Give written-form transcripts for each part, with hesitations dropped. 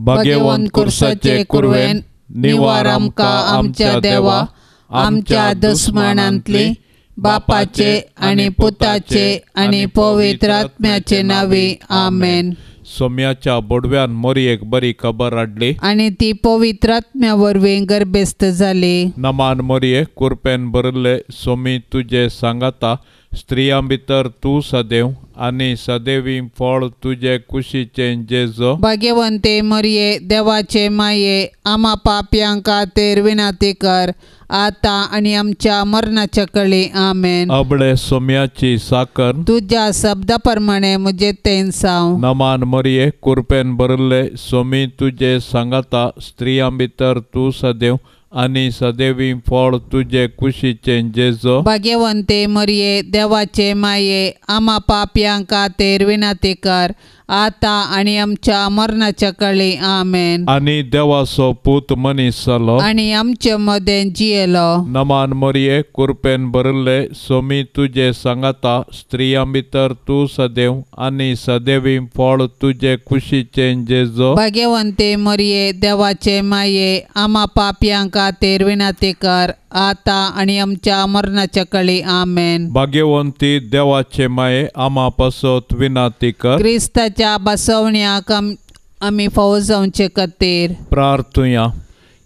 भाग्यवंत कुर्साचे कुरवेन निवार आमकां आमच्या देवा आमच्या दुस्मनांतली बापाचे आनी पुताचे आनी पवित्र आत्म्याचे नावी आमेन। सोम्याच्या बोडव्यान मोरयेक बरी खबर हाडली आनी ती पवित्र आत्म्या वरवीं गर्भस्थ जाली। नमान मोरये कुरपेन बरले सोमी तुजे सांगाता स्त्रियां भितर तूं सदैव आनी सदैवी फळ तुजे कुशीचे जेजो। भाग्यवंते मरिये देवाचे माये आम्हा पाप्यां खातीर विनंती कर आता आनी आमच्या मरणाच्या कळी आमेन। अबळे सोम्याची साकर तुझ्या शब्दा प्रमाणे मुझे तेन साव। नमान मोरये कुरपेन बरले सोमी तुजे सांगाता स्त्रियां भितर तूं सदैव आनी सदैवी फळ तुजे कुशीचे जेजो। भाग्यवंते मरिये देवाचे माये आम्हा पाप्यां खातीर विनंती कर आता आनी आमच्या मरणाच्या कळी आमेन। आनी देवाचो पूत मनीस जालो आनी आमचे मदें जियेलो। नमान मोरये कुरपेन बरले सोमी तुजे सांगाता स्त्रियां भितर तूं सदैव आनी सदैवी फळ तुजे कुशीचे जेजो। भाग्यवंते मरिये देवाचे माये आम्हा पाप्यां खातीर विनंती कर आता आनी आमच्या मरणाच्या कळी आमेन। भाग्यवंती देवाचे माये आम्हा पासत विनंती कर क्रिस्ताच्या बसवण्याक आमी फावो जावचे खातीर प्रार्थुया।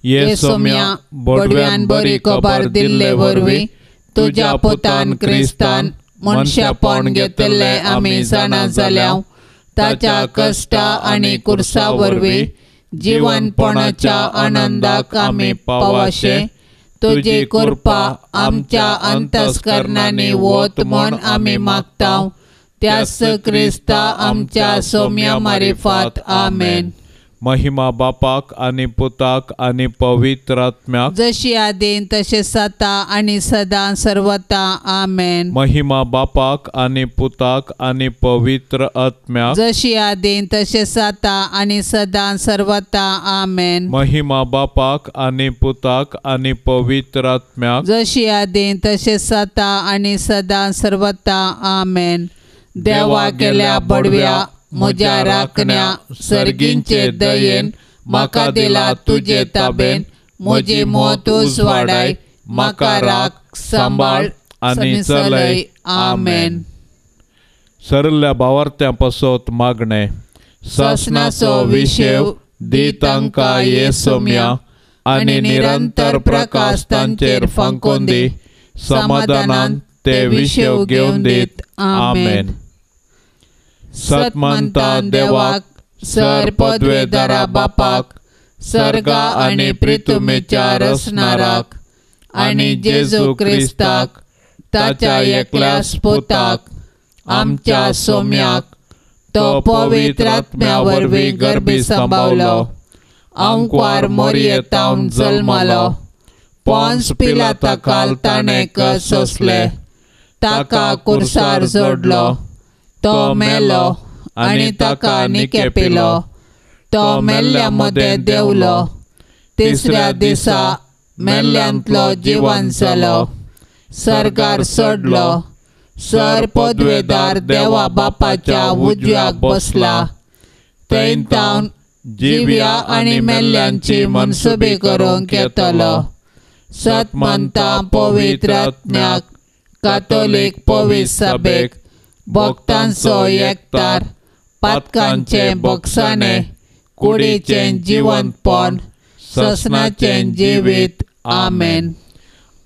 ये सोम्या बोडव्यान बरी खबर दिल्ले वरवीं तुज्या पुतान क्रिस्तान मनशापण घेतले आमी जाणा जाल्याव ताच्या कश्टा आनी कुर्सा वरवीं जिवनपणाच्या आनंदाक आमी पावाशे तुजी कृपा आमच्या अंतस्करणांनी वत म्हूण आमी मागताव त्यास क्रिस्ता आमच्या सोम्या मारिफात आमेन। महिमा बापाक आनी पुताक आनी पवित्र आत्म्याक जशी आदीन तशें जाता आनी सदां सर्वता आमेन। महिमा बापाक आनी पुताक आनी पवित्र आत्म्याक जशी आदीन तशें जाता आनी सदां सर्वता आमेन। महिमा बापाक आनी पुताक आनी पवित्र आत्म्याक जशी आदीन तशें जाता आनी सदां सर्वता आमेन। देवा केल्या बडव्या म्हज्या राखण्या सर्गींचे दयेन म्हाका दिला तुजे ताबेन म्हजी मोत उजवाडाय म्हाका राख सांबाळ आनी चलय आमेन। सरल्या भावार्थ्यां पासत मागणे ससनाचो विशेव दी तांकां ये सोम्या आनी निरंतर प्रकाश तांचेर फांकून दी समाधानान ते विशेव घेवन दीत आमेन। सतमंता देवाक सर पदवेदारा बापाक सर्गा आनी पृथ्वीच्या रचणाराक आनी जेजू क्रिस्ताक ताच्या एकल्याच पुताक आमच्या सोम्याक तो पवित्र आत्म्या वरवीं गर्भी सांबावलो अंकवार मोरयेतावन जल्मालो पोंस पिलाता खाल ताणें कस सोंसले ताका कुर्सार जोडलो तो मेलो आनी ताका निकेपिलो तो मेल्ल्या मदें देवलो तिसऱ्या दिसा मेल्ल्यांतलो जिवंत जालो सर्गार सोडलो सर पदवेदार देवा बापाच्या उजव्याक बसला थंय तावन जिव्या आनी मेल्ल्यांची मनसुबी करूंक येतलो। सतमंता पवित्र आत्म्याक कातोलीक पवित्र सभेक भक्तांचो एकठार पातकांचे बोगसाणे कुडीचें जिवंतपण ससनाचें जिवीत आमेन।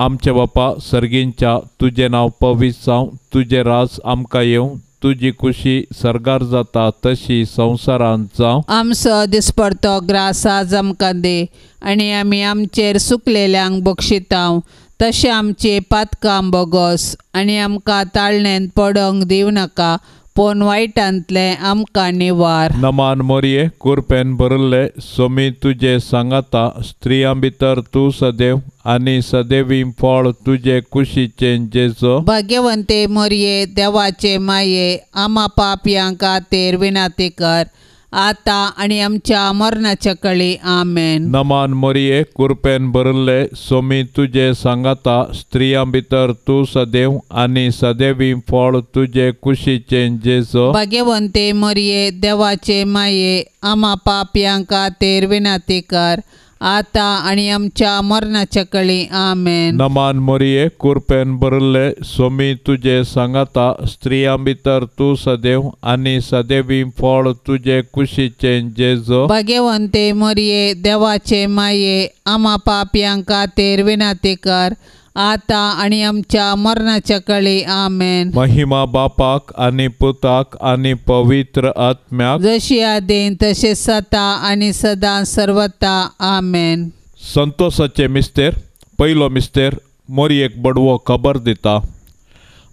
आमचे बापा सर्गींच्या तुझे नाव पवित्र जावं तुझे राज आमकां येवं तुजी खुशी सर्गार जाता तशी संवसारांत जावं। आमचो दिसपडतो ग्रास आज आमकां दे आनी आमी आमचेर सुकलेल्यांक बक्षितांव तशें आमची पातकां बोगोस आनी आमकां ताळणेंत पडोंक दिवं नाका पूण वायटांतले आमकां निवार। नमान मोरये कुरपेन बरले सोमी तुजे सांगाता स्त्रियां भितर तूं सदैव आनी सदैवी फळ तुजे कुशीचे जेजो। भाग्यवंते मोरये देवाचे माये आम्हा पापयां खातीर विनंती कर आता आणि आमच्या मरणाच्या काळी आमेन. नमान मरिये कृपेन भरिल्ले स्वामी तुझे सांगाता स्त्रियां भितर तू सदैव आनी सदैवी फळ तुझे कुशीचे जेजो. भाग्यवंते मरिये देवाचे माये आम्हा पापयांक खातीर विनंती कर आता आणि आमच्या मरणाच्या काळी आमेन. नमान मरिये कृपेन भरिल्ले स्वामी तुझे सांगाता स्त्रियां भितर तू सदैव आनी सदैवी फळ तुझे कुशीचे जेजो. भाग्यवंते मरिये देवाचे माये आम्हा पापयांक खातीर विनंती कर आता आणि आमच्या मरणाच्या काळी आमेन. महिमा बापाक आनी पुताक आनी पवित्र आत्म्याक जशी आदीन तसे सता आणि सदां सर्वता आमेन. संतोषाचे मिस्तेर. पयलो मिस्तेर मोरयेक बडवो खबर दिता.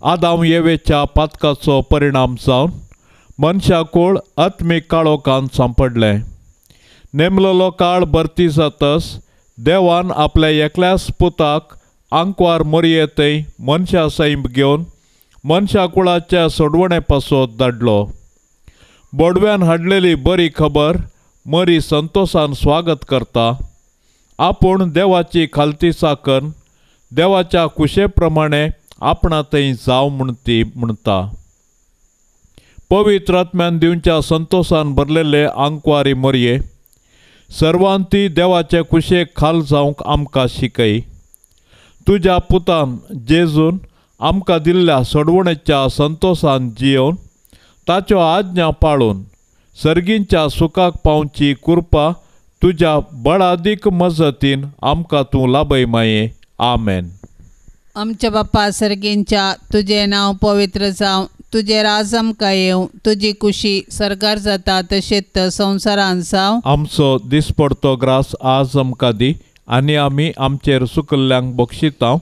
आदाम येवेच्या पातकाचो परिणाम जावन मनशाकूळ आत्मीक काळोखांत सांपडले. नेमलेलो काळ भरती जातच देवान आपल्या एकल्याच पुताक आंकवार मोरयेतय मनशा सैम घेवन मनशाकुळाच्या सोडवणे पासत धाडलो. बडव्यान हाडलेली बरी खबर मरी संतोषान स्वागत करता. आपूण देवाची खालती साकन देवाच्या कुशे प्रमाणे आपणा थंय जाव म्हूण ती म्हणटा. पवित्र आत्म्यान दिवच्या संतोषान भरलेले आंकवारी मोरये सर्वांती देवाचे कुशेक खाल जावंक आमकां शिकय. तुज्या पुतान जेजून आमकां दिल्ल्या सोडवणेच्या संतोषान जियोवन ताच्यो आज्ञा पाळून सर्गींच्या सुखाक पावची कृपा तुज्या बळादीक मजतीन आमकां तूं लाभय माये. आमेन. आमच्या बाप्पा सर्गींच्या तुझे नाव पवित्र जावं, तुझे राज आमकां येवं, तुजी कुशी सरकार जाता तशेंच संवसारांत जावं. आमचो दिसपडतो ग्रास आज आमकां दी आनी आमी आमचेर सुकल्ल्यांक बक्षितांव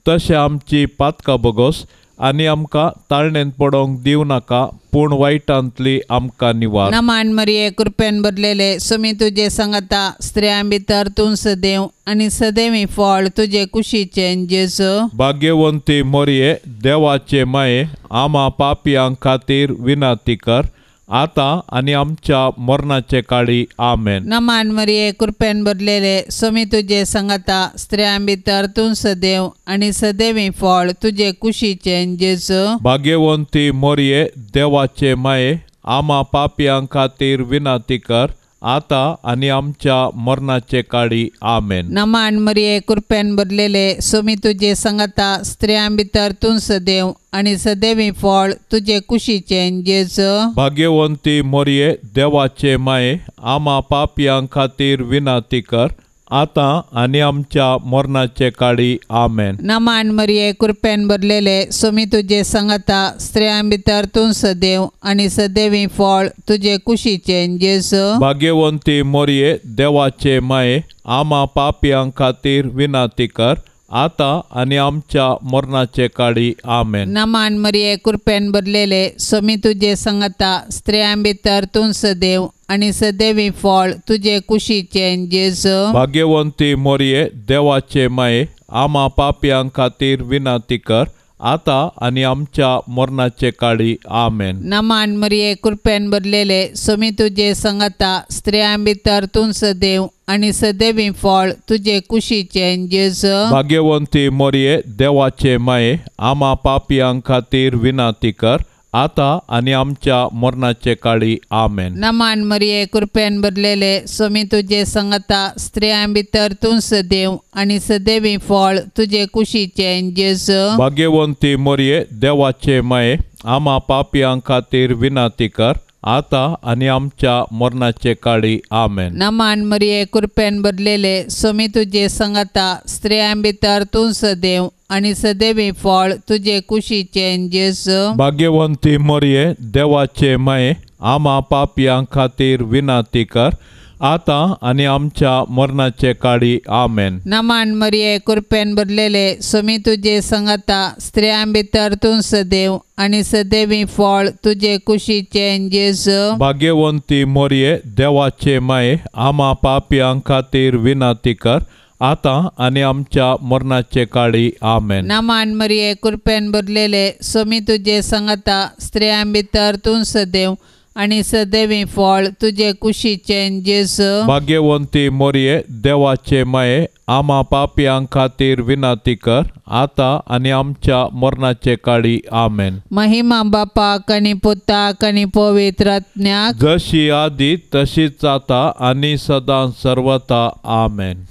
तशें आमची पातकां बगोस आनी आमकां ताळणेन पडोवंक दिवं नाका पूण वायटांतली आमकां निवार. नमान मरिये कृपेन भरलेले सुमी तुजे सांगता स्त्रियां भितर तूं सदैव आनी सदैवी फळ तुजे कुशीचे जेजो. भाग्यवंती मोरये देवाचे माये आम्हा पापयांक खातीर विनंती कर आता आणि आमच्या मरणाचे काळी आमेन. नमान मरिये कृपेन भरलेले सुमी तुजे सांगता स्त्रियां भितर तूं सदैव आनी सदैवी फळ तुजे कुशीचे जेजो. भाग्यवंती मोरये देवाचे माये आम्हा पापयांक खातीर विनंती कर आता आणि आमच्या मरणाचे काळी आमेन. नमान मरिये कृपेन भरलेले सुमी तुजे सांगता स्त्रियां भितर तूं सदैव आनी सदैवी फळ तुजे कुशीचे जेजो. भाग्यवंती मोरये देवाचे माये आम्हा पापयांक खातीर विनंती कर आता आणि आमच्या मरणाचे काळी आमेन. नमान मरिये कृपेन भरलेले सुमी तुजे सांगता स्त्रियां भितर तूं सदैव आनी सदैवी फळ तुजे कुशीचे जेजो. भाग्यवंती मोरये देवाचे माये आम्हा पापयांक खातीर विनंती कर आता आणि आमच्या मरणाचे काळी आमेन. नमान मरिये कृपेन भरलेले सुमी तुजे सांगता स्त्रियां भितर तूं सदैव आनी सदैवी फळ तुजे कुशीचे जेजो. भाग्यवंती मोरये देवाचे माये आम्हा पापयांक खातीर विनंती कर आता आणि आमच्या मरणाचे काळी आमेन. नमान मरिये कृपेन भरलेले सुमी तुजे सांगता स्त्रियां भितर तूं सदैव आनी सदैवी फळ तुजे कुशीचे जेजो. भाग्यवंती मोरये देवाचे माये आम्हा पापयांक खातीर विनंती कर आता आणि आमच्या मरणाचे काळी आमेन. नमान मरिये कृपेन भरलेले सुमी तुजे सांगता स्त्रियां भितर तूं सदैव आनी सदैवी फळ तुजे कुशीचे जेजो. भाग्यवंती मोरये देवाचे माये आम्हा पापयांक खातीर विनंती कर आता आणि आमच्या मरणाचे काळी आमेन. नमान मरिये कृपेन भरलेले सुमी तुजे सांगता स्त्रियां भितर तूं सदैव आनी सदैवी फळ तुजे कुशीचे जेजो. भाग्यवंती मोरये देवाचे माये आम्हा पापयांक खातीर विनंती कर आता आणि आमच्या मरणाचे काळी आमेन. नमान मरिये कृपेन भरलेले सुमी तुजे सांगता स्त्रियां भितर तूं सदैव आनी सदैवी फळ तुजे कुशीचे जेजो. भाग्यवंती मोरये देवाचे माये आम्हा पापयांक खातीर विनंती कर आता आणि आमच्या मरणाचे काळी आमेन. नमान मरिये कृपेन भरलेले सुमी तुजे सांगता स्त्रियां भितर तूं सदैव आनी सदैवी फळ तुजे कुशीचें जेजू. भाग्यवंती मोरये देवाचे माये आम्हा पापयांक खातीर विनंती कर आता आनी आमच्या मरणाचे काळी आमेन. महिमा बापाक आनी पुताक आनी पवित्र आत्म्याक जशी आदी तशीच आता आनी सदां सर्वता आमेन.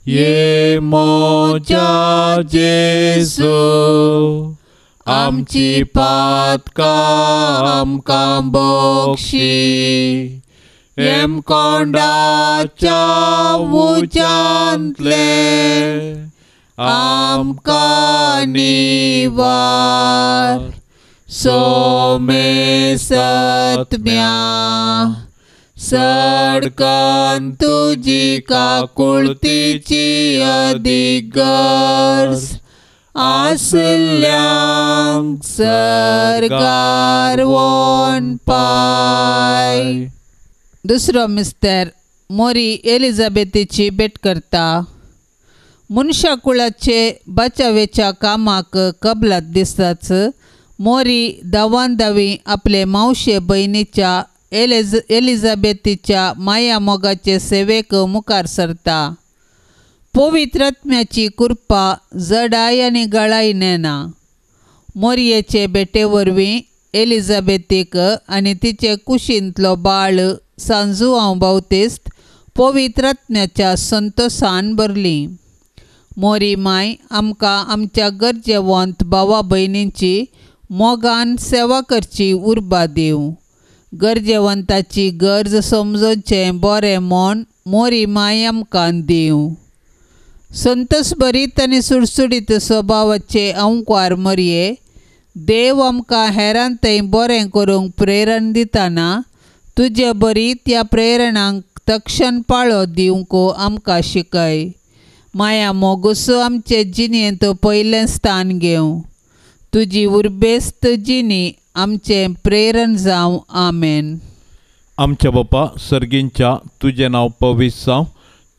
ये मोच्या जेजू आमची पातकां आमकां बक्षी. एम कोंडाच्या उज्यांतले आमकां निवार. सोमे सत्म्या सडकन तुजी काकुळतीची अदीक गरज आसल्यांक सरकार वोन पाय. दुसरो मिस्तेर मोरी एलिझाबेथीची भेट करता. मनशाकुळाचे बचावेच्या कामाक कबलात दिसताच मोरी दावी आपले मावशे बहिणीच्या एलिझाबेथीच्या माया मोगाचे सेवेक मुखार सरता. पवित्र आत्म्याची कृपा जडाय आनी गळाय नेना. मोरयेचे भेटे वरवीं एलिझाबेथीक आनी तिचे कुशींतलो बाळ सांजू हांव बावतेस्त पवित्र आत्म्याच्या संतोषान भरली. मोरी माय आमकां आमच्या गरजेवंत भावा भयणींची मोगान सेवा करची उर्बा दिवं. गरजेवंताची गरज समजोवचें बरें मोन मोरी माय आमकां दिवं. संतोष भरीत आनी सुडसुडीत स्वभावाचे अंकार मोरये देव आमकां हेरांतय बरें करूंक प्रेरण दितना तुजे बरी त्या प्रेरणांक तक्षण पाळो दिवंक आमकां शिकय. माया मोगूसो आमचे जिणेंत पयलें स्थान घेवं. तुजी उर्बेस्त जिणी आमचें प्रेरण जावं. आमेन. आमच्या बापा सर्गींच्या तुजें नांव पवित्र जावं.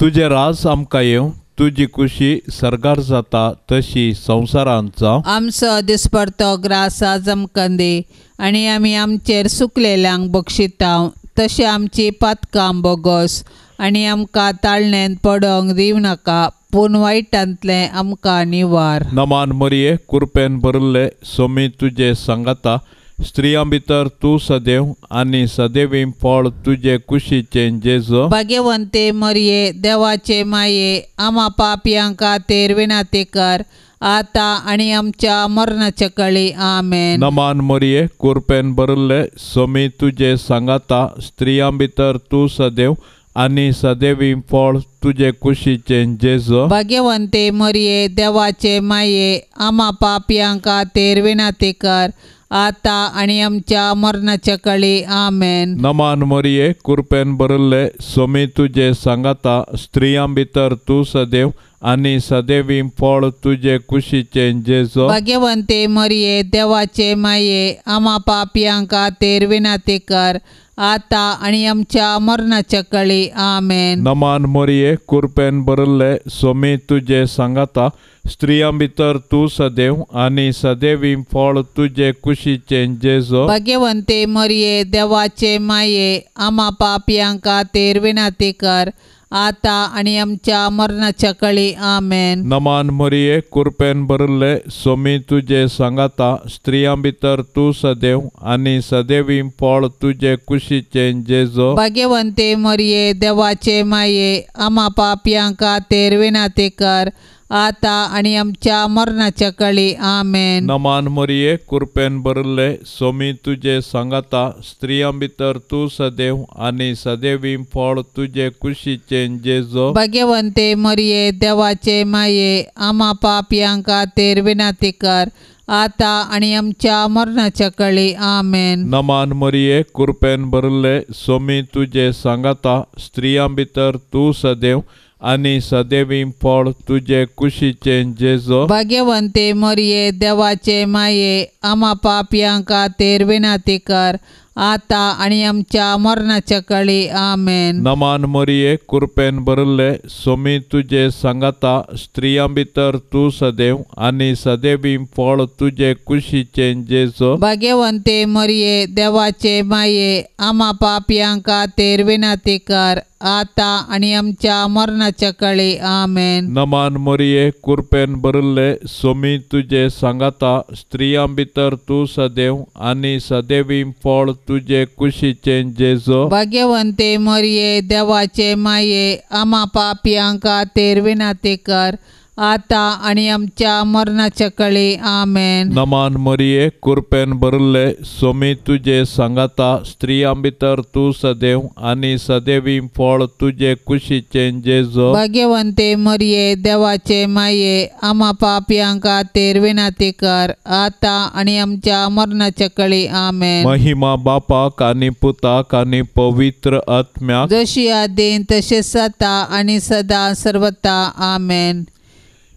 तुजें राज आमकां येवं. तुजी खुशी सरगार जाता तशी संवसारांत जावं. आमचो दिसपडतो ग्रास आज आमकां दे आनी आमी आमचेर सुकलेल्यांक बक्षितांव तशें आमची पातकां बोगोस आनी आमकां ताळणेंत पडोंक दिवं नाका पूण वायटांतलें आमकां निवार. नमान मरिये कृपेन भरिल्ले सोमी तुजे सांगाता. स्त्रियां भितर तूं सदैव आनी सदैवी फळ तुजे कुशीचें जेजू. भाग्यवंते मरिये देवाचे माये आम्हा पापयां खातीर विनंती कर आता आनी आमच्या मरणाचे कळी. आमेन. नमान मरिये कृपेन भरिल्ले सोमी तुजे सांगाता. स्त्रियां भितर तूं सदैव आनी सदैवी फळ तुजे कुशीचें जेजू. भाग्यवंते मरिये देवाचे माये आम्हा पापयां खातीर विनंती कर आता आनी आमच्या मरणाचे कळी. आमेन. नमान मरिये कृपेन भरिल्ले सोमी तुजे सांगाता. स्त्रियां भितर तूं सदैव आनी सदैवी फळ तुजे कुशीचें जेजू. भाग्यवंते मरिये देवाचे माये आम्हा पापयां खातीर विनंती कर आता आनी आमच्या मरणाचे कळी. आमेन. नमान मरिये कृपेन भरिल्ले सोमी तुजे सांगाता. स्त्रियां भितर तूं सदैव आनी सदैवी फळ तुजे कुशीचें जेजू. भाग्यवंते मरिये देवाचे माये आम्हा पापयां खातीर विनंती कर आता आनी आमच्या मरणाचे कळी. आमेन. नमान मरिये कृपेन भरिल्ले सोमी तुजे सांगाता. स्त्रियां भितर तूं सदैव आनी सदैवी फळ तुजे कुशीचें जेजू. भाग्यवंते मरिये देवाचे माये आम्हा पापयां खातीर विनंती कर आता आनी आमच्या मरणाचे कळी. आमेन. नमान मरिये कृपेन भरिल्ले सोमी तुजे सांगाता. स्त्रियां भितर तूं सदैव आनी सदैवी फळ तुजे कुशीचें जेजू. भाग्यवंते मरिये देवाचे माये आम्हा पापयां खातीर विनंती कर आता आनी आमच्या मरणाचे कळी. आमेन. नमान मरिये कृपेन भरिल्ले सोमी तुजे सांगाता. स्त्रियां भितर तूं सदैव आनी सदैवी फळ तुजे कुशीचें जेजू. भाग्यवंते मरिये देवाचे माये आम्हा पापयां खातीर विनंती कर आता आणि आमच्या मरणाच्या काळी आमेन. नमान मरिये कृपेन भरले सोमी तुझे सांगाता स्त्रियां भितर तू सदैव आणि सदैवी फळ तुझे कुशीचे जेजो. भाग्यवंते मरिये देवाचे माये आम्हा पापियांक खातीर विनंती कर आता आणि आमच्या मरणाच्या काळी आमेन. नमान मरिये कृपेन भरले सोमी तुझे सांगाता स्त्रियां भितर तू सदैव आणि सदैवी फळ तुझे कुशीचे जेजो. भाग्यवंते मरिये देवाचे माये आम्हा पापियांक खातीर विनंती कर आता आणि आमच्या मरणाच्या काळी आमेन. नमान मरिये कृपेन भरले सोमी तुझे सांगाता स्त्रियां भितर तू सदैव आणि सदैवी फळ तुझे कुशीचे जेजो. भाग्यवंते मरिये देवाचे माये आम्हा पापियांक खातीर विनंती कर आता आणि आमच्या मरणाच्या काळी आमेन. महिमा बापाक आणि पुताक आणि पवित्र आत्म्याक जशी आदीन तशेंच आता आणि सदा सर्वता आमेन.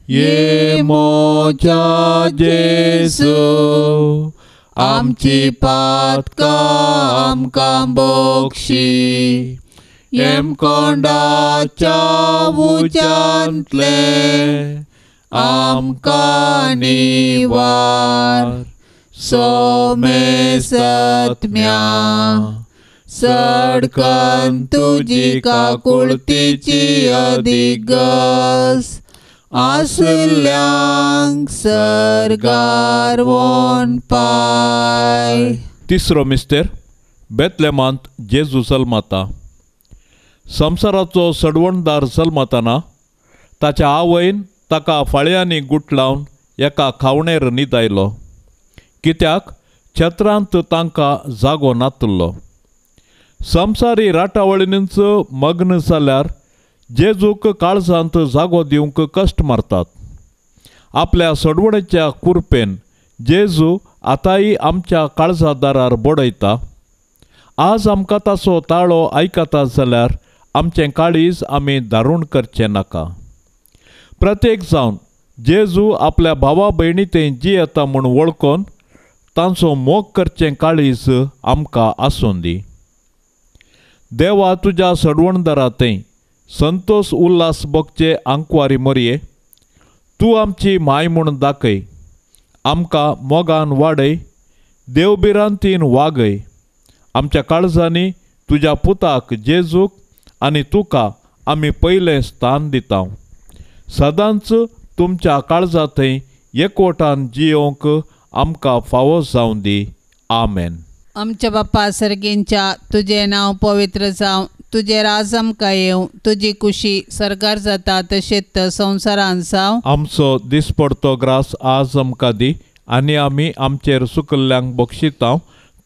ये मोच्या जेजू आमची पातकां आमकां बक्षी येम कोंडाच्या उज्यांतले आमकां निवार सोमे सत्म्या सडकन तुजी काकुळतीची अधिगस आसल्यांक सरगार वोन पाय. तिसरो मिस्तेर बेतलेमांत जेजू जल्माता. संवसाराचो सडवणदार जल्मताना ताच्या आवयन ताका फाळयांनी गुट लावन एका खावणेर न्हिदायलो कित्याक छत्रांत तांकां जागो नातलो. संवसारी राटावळींच मग्न जाल्यार जेजूक काळजांत जागो दिवंक कश्ट मारतात. आपल्या सडवणेच्या कुरपेन जेजू आतांय आमच्या काळजादारार बडयता. आज आमकां ताचो ताळो आयकता जाल्यार आमचें काळीज आमी दारूण करचें नाका. प्रत्येक जावन जेजू आपल्या भावा भयणी जी येता म्हूण वळखोन तांचो मोग करचें काळीज आमकां आसूं दी. देवा तुज्या सडवणदारांतय संतोष उल्हास भोगचे आंकवारी मरये तूं आमची माय म्हूण दाखय. आमकां मोगान वाडय देवबिरांतीन वागय. आमच्या काळजांनी तुज्या पुताक जेजूक आनी तुका आमी पयलें स्थान दिता. सदांच तुमच्या काळजांतय एकवटान जियोंक आमकां फावो जावं दी. आमेन. आमच्या बापा सर्गींच्या तुझे नांव पवित्र जावं तुझे राज आमकां येवं तुजी कुशी सरकार जाता तशेंच संवसारांत जावं. आमचो दिसपडतो ग्रास आज आमकां दी आनी आमी आमचेर चुकल्ल्यांक बक्षिता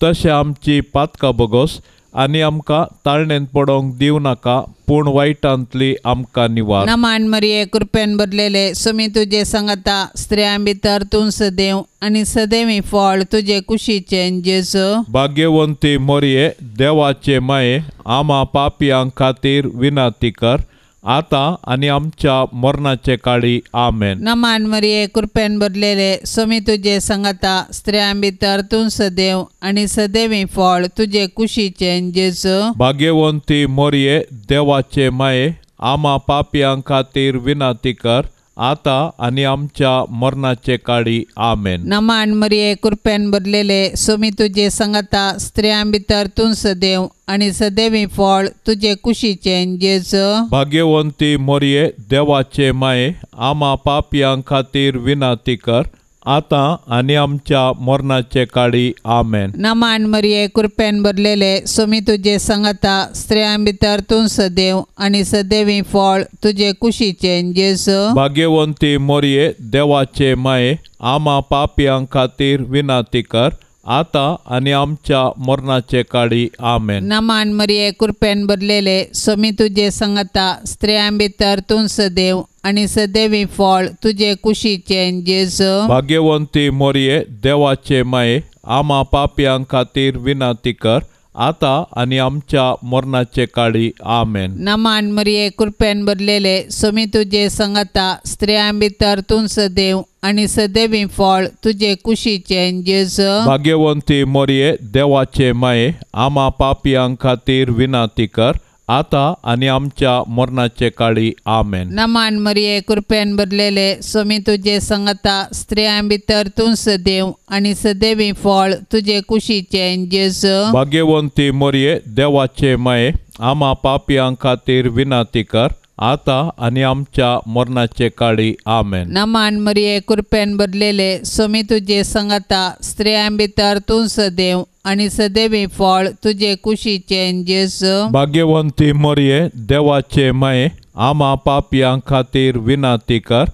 तशें आमची पातकां बगोस आनी आमकां ताळणेंत पडोवंक दिवं नाका पूण वायटांतली आमकां निवार. नमान मरिये कृपेन भरलेले सुमी तुजे सांगता स्त्रियां भितर तूं सदैव आनी सदैवी फळ तुजे कुशीचे जेजू. भाग्यवंती मरिये देवाचे माये आम्हा पापियांक खातीर विनंती कर आता आनी आमच्या मरणाचे काळी आमेन. नमान मरिये कृपेन भरलेले सुमी तुजे सांगता स्त्रियां भितर तूं सदैव आनी सदैवी फळ तुजे कुशीचे जेजू. भाग्यवंती मरिये देवाचे माये आम्हा पापियांक खातीर विनंती कर आता आनी आमच्या मरणाचे काळी आमेन. नमान मरिये कृपेन भरलेले सुमी तुजे सांगता स्त्रियां भितर तूं सदैव आनी सदैवी फळ तुजे कुशीचे जेजू. भाग्यवंती मरिये देवाचे माये आम्हा पापियांक खातीर विनंती कर आता आनी आमच्या मरणाचे काळी आमेन. नमान मरिये कृपेन भरलेले सुमी तुजे सांगता स्त्रियां भितर तूं सदैव आनी सदैवी फळ तुजे कुशीचे जेजू. भाग्यवंती मरिये देवाचे माये आम्हा पापियांक खातीर विनंती कर आता आनी आमच्या मरणाचे काळी आमेन. नमान मरिये कृपेन भरलेले सुमी तुजे सांगता स्त्रियां भितर तूं सदैव आनी सदैवी फळ तुजे कुशीचे जेजू. भाग्यवंती मरिये देवाचे माये आम्हा पापियांक खातीर विनंती कर आता आणि आमच्या मरणाचे काळी आमेन. नमान मरिये कृपेन भरलेले सोमी तुझे संगता स्त्रियां भितर तूं सदैव आणि सदैवी फळ तुझे कुशीचे जेजू. भाग्यवंती मरिये देवाचे माये आम्हा पापियां खातीर विनंती कर आता आणि आमच्या मरणाचे काळी आमेन. नमान मरिये कृपेन भरलेले सोमी तुझे संगता स्त्रियां भितर तूं सदैव आणि सदैवी फळ तुझे कुशीचे जेजू. भाग्यवंती मरिये देवाचे माये आम्हा पापियां खातीर विनंती कर आता आणि आमच्या मरणाचे काळी आमेन. नमान मरिये कृपेन भरलेले सोमी तुझे संगता स्त्रियां भितर तूं सदैव आणि सदैवी फळ तुझे कुशीचे जेजू. भाग्यवंती मरिये देवाचे माये आम्हा पापियां खातीर विनंती कर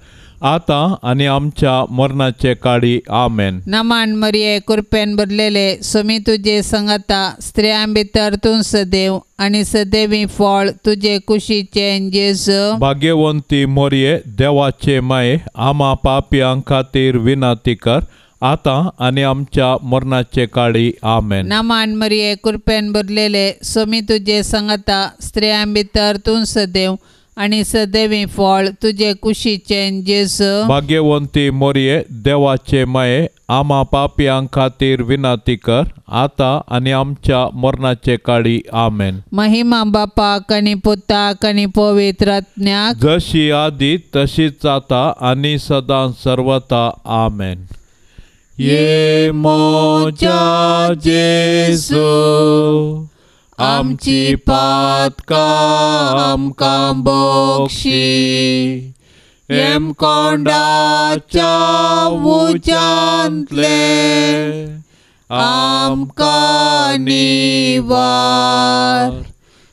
आता आणि आमच्या मरणाचे काळी आमेन. नमान मरिये कृपेन भरलेले सोमी तुझे संगता स्त्रियां भितर तूं सदैव आणि सदैवी फळ तुझे कुशीचे जेजू. भाग्यवंती मरिये देवाचे माये आम्हा पापियां खातीर विनंती कर आता आणि आमच्या मरणाचे काळी आमेन. नमान मरिये कृपेन भरलेले सोमी तुझे संगता स्त्रियां भितर तूं सदैव आणि सदैवी फळ तुझे कुशीचे जेजू. भाग्यवंती मरिये देवाचे माये आम्हा पापियां खातीर विनंती कर आता आणि आमच्या मरणाचे काळी आमेन. महिमा बापाक आणि पुताक आणि पवित्र आत्म्याक जशी आदी तशीच आता आणि सदां सर्वथा आमेन. ये मोच्या जेजू आमची पातकां आमकां बक्षी एम कोंडाच्या उज्यांतले आमकां निवार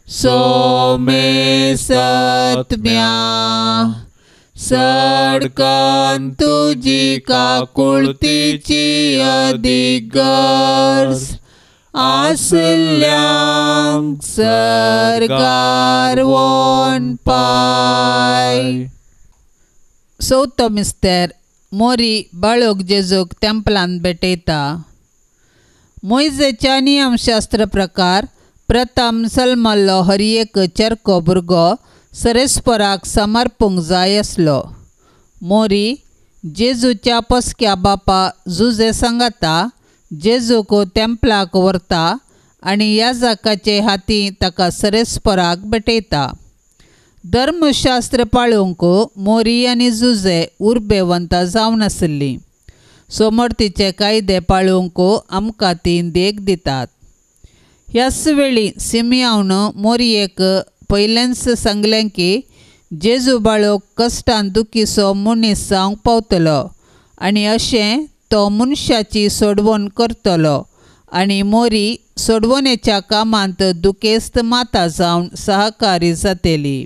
सोमे सत्म्या सडकन तुजी काकुळतीची अधिगर्ज आसल्यांक सरकार वोन पाय. चवथो मिस्तेर मोरी बाळोक जेजूक तेंपलांत भेटयता. मोइजेच्या नियमशास्त्र प्रकार प्रथम सल्मल्लो हरी एक चरको भुरगो सरेस्पराक समर्पूंक जाय आसलो. मोरी जेजूच्या पस्क्या बापा जुजे सांगाता जेजूक तेंपलाक व्हरता आनी याजकाचे हातीं ताका सरेस्पराक भेटयता. धर्मशास्त्र पाळूंक मोरी आनी जुजे उर्बेवंतां जावन आसलीं. सोमर्थीचे कायदे पाळूंक आमकां तीं देख दितात. ह्याच वेळी सिमियोन मोरयेक पयलेंच सांगलें की जेजू बाळोक कश्टान दुखीचो मनीस जावंक पावतलो आनी अशें तो मनशाची सोडवण करतलो आनी मोरी सोडवणेच्या कामांत दुखेस्त माता जावन सहकारी जातली.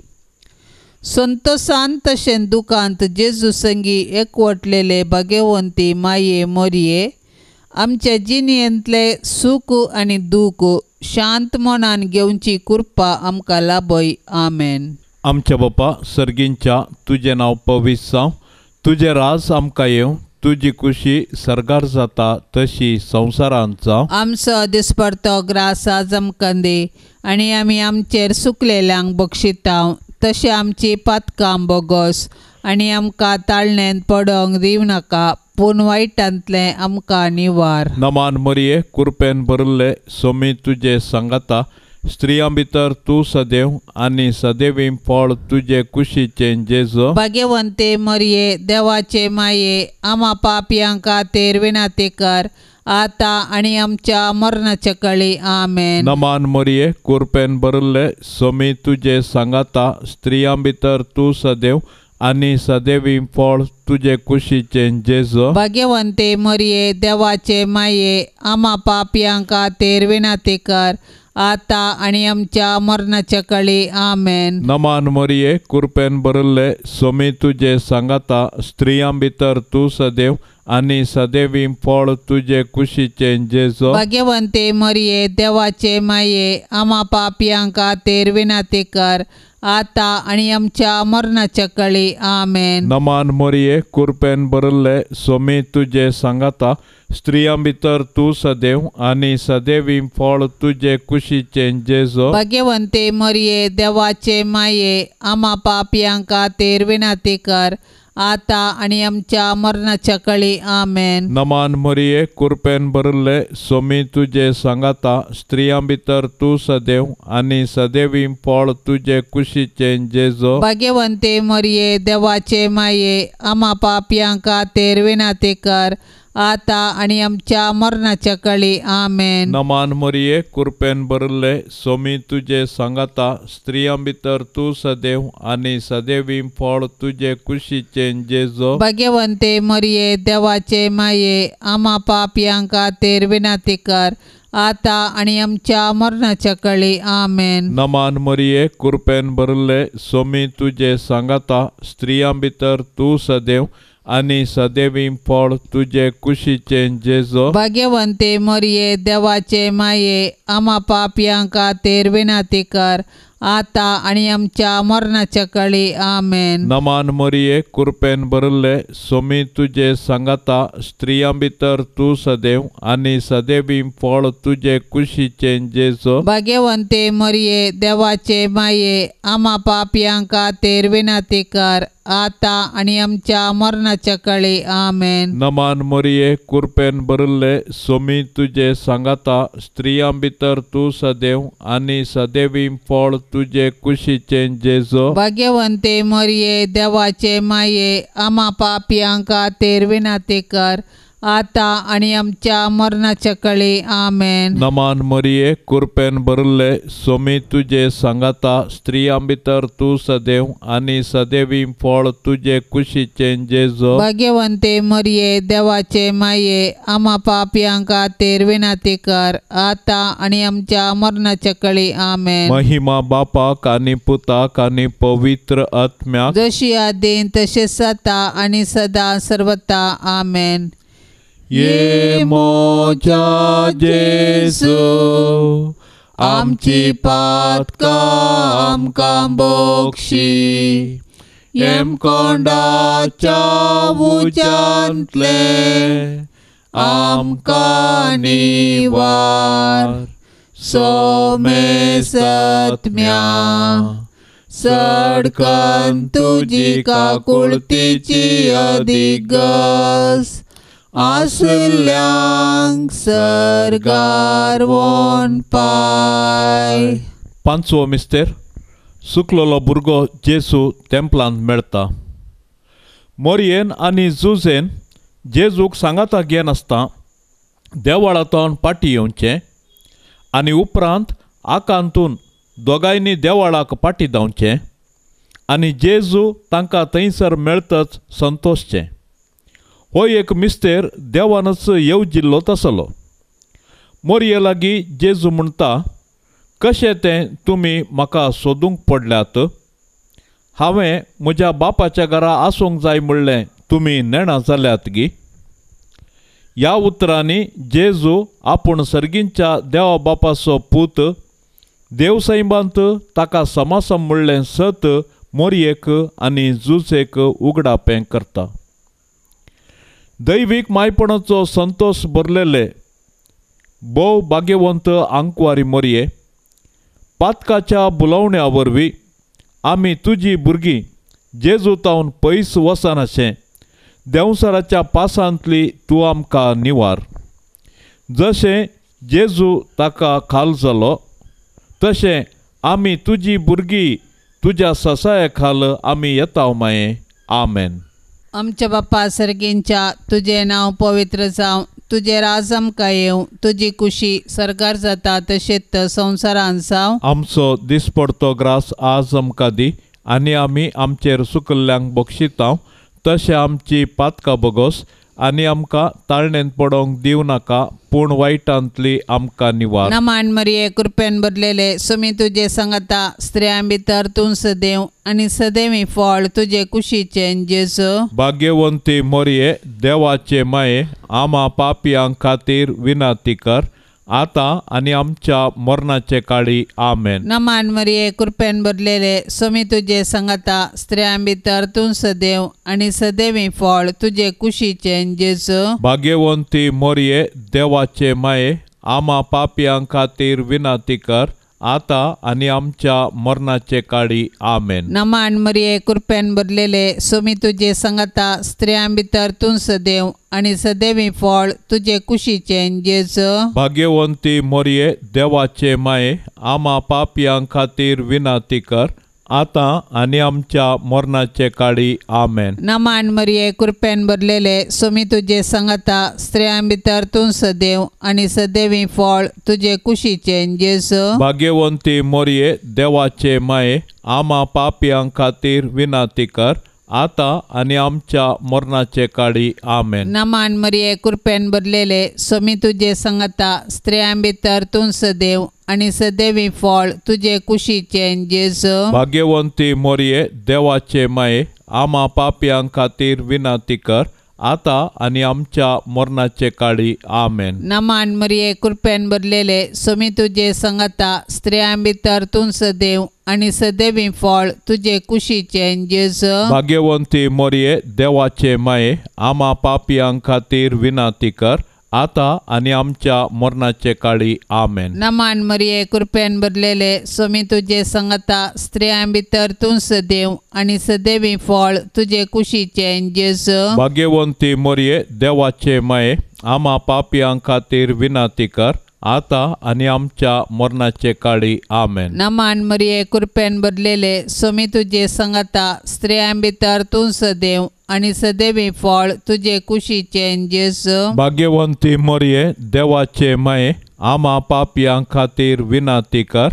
संतोशान तशें दुखांत जेजू संगी एकवटलेले भाग्यवंती माये मोरये आमच्या जिणेंतले सूख आनी दूख शांत मनान घेवची कृपा आमकां लाभय. आमेन. आमच्या बापा सर्गींच्या तुझें नांव पवित्र जावं. तुझें राज आमकां येवं. तुजी खुशी सरगार जाता तशी संवसारांत जावं. आमचो दिसपडतो ग्रास आज आमकां दे आनी आमी आमचेर सुकलेल्यांक बक्षितांव तशें आमची पातकां बोगोस आनी आमकां ताळणेंत पडोंक दिवं नाका पूण वायटांतलें आमकां निवार. नमान मरिये कृपेन भरले सोमी तुजे सांगाता स्त्रियां भितर तूं सदैव आनी सदैवी फळ तुजे कुशीचे जेजू. भाग्यवंते मरिये देवाचे माये आम्हा पापयां खातीर विनंती कर आता आनी आमच्या मरणाच्या काळी. आमेन. नमान मरिये कृपेन भरले सोमी तुजे सांगाता स्त्रियां भितर तूं सदैव आनी सदैवी फळ तुजे कुशीचे जेजू. भाग्यवंते मरिये देवाचे माये आम्हा पापयां खातीर विनंती कर आता आनी आमच्या मरणाच्या काळी. आमेन. नमान मरिये कृपेन भरले सोमी तुजे सांगाता स्त्रियां भितर तूं सदैव आनी सदैवी फळ तुजे कुशीचे जेजू. भाग्यवंते मरिये देवाचे माये आम्हा पापयां खातीर विनंती कर आता आणि आमच्या मरणाच्या काळी आमेन. नमान मोरये कृपेन भरले सोमी तुझे सांगाता स्त्रियां भितर तू सदैव आणि सदैवी फळ तुझे कुशीचे जेजो. भाग्यवंते मरिये देवाचे माये आम्हा पापियांका तेर विनाती कर आता आणि आमच्या मरणाच्या काळी आमेन. नमान मोरये कृपेन भरले सोमी तुझे सांगाता स्त्रियां भितर तू सदैव आणि सदैवी फळ तुझे कुशीचे जेजो. भाग्यवंते मरिये देवाचे माये आम्हा पापियांका तेर विनाती कर आता आणि आमच्या मरणाच्या काळी आमेन. नमान मोरये कृपेन भरले सोमी तुझे सांगाता स्त्रियां भितर तू सदैव आणि सदैवी फळ तुझे कुशीचे जेजो. भाग्यवंते मरिये देवाचे माये आम्हा पापियांका तेर विनाती कर आता आणि आमच्या मरणाच्या काळी आमेन. नमान मोरये कृपेन भरले सोमी तुझे सांगाता स्त्रियां भितर तू सदैव आणि सदैवी फळ तुझे कुशीचे जेजो. भाग्यवंते मरिये देवाचे माये आम्हा पापियांका तेर विनाती कर आता आणि आमच्या मरणाच्या काळी आमेन. नमान मोरये कृपेन भरले सोमी तुझे सांगाता स्त्रियां भितर तू सदैव आणि सदैवी फळ तुझे कुशीचे जेजो. भाग्यवंते मरिये देवाचे माये आम्हा पापियांका तेर विनाती कर आता आणि आमच्या मरणाच्या काळी आमेन. नमान मोरये कृपेन भरले सोमी तुझे सांगाता स्त्रियां भितर तू सदैव आणि सदैवी फळ तुझे कुशीचे जेजो. भाग्यवंते मरिये देवाचे माये आम्हा पापियांका तेर विनाती कर आता आणि आमच्या मरणाच्या काळी आमेन. नमान मोरये कृपेन भरले सोमी तुझे सांगाता स्त्रियां भितर तू सदैव आणि सदैवी फळ तुझे कुशीचे जेजो. भाग्यवंते मरिये देवाचे माये आम्हा पापियांका तेर विनाती कर आता आणि आमच्या मरणाच्या काळी आमेन. महिमा बापाक आणि पुताक आणि पवित्र आत्म्याक जशी आदीन तसेच आता आणि सदा सर्वता आमेन. ये मोच्या जेसू आमची पातका आमकां बोक्षी येम कोंडाच्या उच्यांतले आमकां निवार सोमे सत्म्या सडकन तुजी काकुळतीची अधिगस आसल्यांक सरगार वोन पाय. पांचवो मिस्तेर सुकलोलो भुरगो जेसू तेंपलांत मेळटा. मोरयेन आनी जुजेन जेजूक सांगाता घेन आसता देवळांतून पाटी येवचें आनी उपरांत आकांतून दोगांयनी देवळाक पाटी धांवचें आनी जेजू तांकां थंयसर मेळतच संतोशचें. हो एक मिस्तेर देवानच येवजिल्लो तसलो. मोरये लागीं जेजू म्हणटा कशें तें तुमी म्हाका सोदूंक पडल्यात. हांवें म्हज्या बापाच्या घरा आसूंक जाय म्हणलें तुमी नेणा जाल्यात गी. ह्या उतरांनी जेजू आपूण सर्गींच्या देवा बापाचो पूत देवसैबांत ताका समासम म्हणलें सत मोरयेक आनी जुजेक उगडापें करता. दैवीक मायपणाचो संतोश भरलेले भोव भाग्यवंत आंकवारी मोरये, पातकाच्या बुलावण्या वरवीं आमी तुजी भुरगीं जेजू तावन पयस वचनाशें देंवसराच्या पासांतली तूं आमकां निवार. जशें जेजू ताका खाल जालो तशें आमी तुजी भुरगीं तुज्या ससाया खाल आमी येता माये. आमेन. आमच्या बापा सर्गींच्या तुझे नाव पवित्र जावं, तुझे राज आमकां येवं, तुजी कुशी सरकार जाता तशेंच संवसारांत जावं. आमचो दिसपडतो ग्रास आज आमकां दी आनी आमी आमचेर सुकल्ल्यांक बक्षितांव तशें आमची पातकां बगोस आनी आमकां ताळणेंत पडोवंक दिवं नाका पूण वायटांतली आमकां निवार. नमान मरिये कृपेन भरलेले सुमी तुजे सांगता स्त्रियां भितर तूं सदैव आनी सदैवी फळ तुजे कुशीचें जेजू. भाग्यवंती मोरये देवाचे माये आम्हा पापियां खातीर विनाती कर आता आणि आमच्या मरणाचे काळी आमेन. नमान मरिये कृपेन भरलेले स्वामी तुझे संगता स्त्रियां भितर तूं सदैव आणि सदैवी फळ तुझे कुशीचे जेजू. भाग्यवंती मोरये देवाचे माये आम्हा पापियां खातीर विनंती कर आता आणि आमच्या मरणाचे काळी आमेन. नमान मरिये कृपेन भरलेले स्वामी तुझे संगता स्त्रियां भितर तूं सदैव आणि सदैवी फळ तुझे कुशीचे जेजू. भाग्यवंती मोरये देवाचे माये आम्हा पापियां खातीर विनंती कर आता आणि आमच्या मरणाचे काळी आमेन. नमान मरिये कृपेन भरलेले स्वामी तुझे संगता स्त्रियां भितर तूं सदैव आणि सदैवी फळ तुझे कुशीचे जेजू. भाग्यवंती मोरये देवाचे माये आम्हा पापियां खातीर विनंती कर आता आणि आमच्या मरणाचे काळी आमेन. नमान मरिये कृपेन भरलेले स्वामी तुझे संगता स्त्रियां भितर तूं सदैव आणि सदैवी फळ तुझे कुशीचे जेजू. भाग्यवंती मोरये देवाचे माये आम्हा पापियां खातीर विनंती कर आता आणि आमच्या मरणाचे काळी आमेन. नमान मरिये कृपेन भरलेले स्वामी तुझे संगता स्त्रियां भितर तूं सदैव आणि सदैवी फळ तुझे कुशीचे जेजू. भाग्यवंती मोरये देवाचे माये आम्हा पापियां खातीर विनंती कर आता आणि आमच्या मरणाचे काळी आमेन. नमान मरिये कृपेन भरलेले स्वामी तुझे संगता स्त्रियां भितर तूं सदैव आणि सदैवी फळ तुझे कुशीचे जेजू. भाग्यवंती मोरये देवाचे माये आम्हा पापियां खातीर विनंती कर आता आणि आमच्या मरणाचे काळी आमेन. नमान मरिये कृपेन भरलेले स्वामी तुझे संगता स्त्रियां भितर तूं सदैव आणि सदैवी फळ तुझे कुशीचे जेजू. भाग्यवंती मोरये देवाचे माये आम्हा पापियां खातीर विनंती कर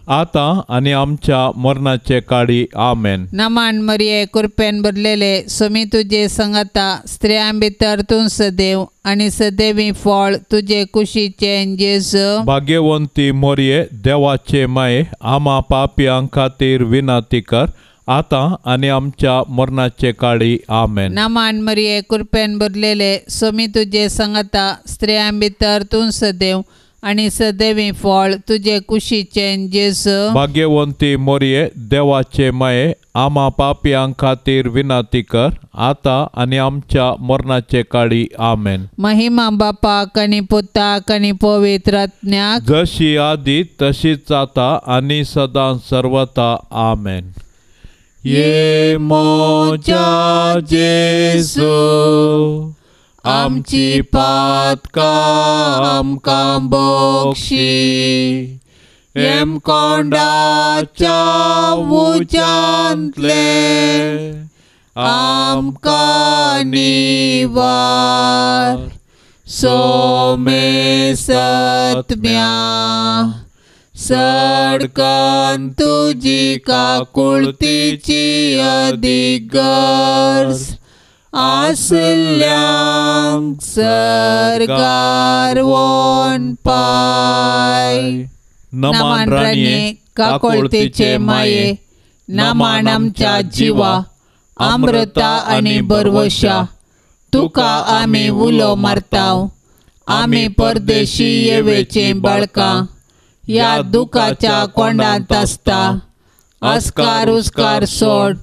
आता आणि आमच्या मरणाचे काळी आमेन. नमान मरिये कृपेन भरलेले स्वामी तुझे संगता स्त्रियां भितर तूं सदैव आणि सदैवी फळ तुझे कुशीचे जेजू. भाग्यवंती मोरये देवाचे माये आम्हा पापियां खातीर विनंती कर आता आणि आमच्या मरणाचे काळी आमेन. नमान मरिये कृपेन भरलेले स्वामी तुझे संगता स्त्रियां भितर तूं सदैव आणि सदैवी फळ तुझे कुशीचे जेजू. भाग्यवंती मोरये देवाचे माये आम्हा पापियां खातीर विनंती कर आता आणि आमच्या मरणाचे काळी आमेन. महिमा बापाक आणि पुताक आणि पवित्र आत्म्याक जशी आदी तशीच आता आणि सदां सर्वथा आमेन. ये मोच्या जेजू आमची पातकां आमकां बक्षी एम कोंडाच्या उज्यांतले आमकां निवार सोमे सत्म्या सडकन तुजी काकुळतीची अधिगर्ज आसल्यांक सरकार वोन पाय. नमान राणये काकुळतीचे माये नमान आमच्या जिवा अमृता आणि बरवशा तुका आमी उलो मारताव. आमी परदेशी येवेचे बाळकां या दुखाच्या कोंडांत आसता. अस्कार उस्कार सोड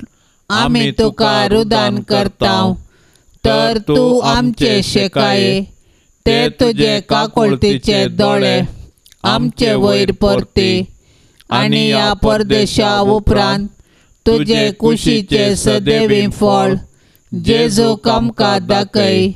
आमी तुका रुदान करताव. तर तू आमचे शेकाये ते तुझे काकुळतीचे दोळे आमचे वयर परते आणि या परदेशा उपरांत तुझे कुशीचे सदैवी फळ जेजूक आमकां दाखय.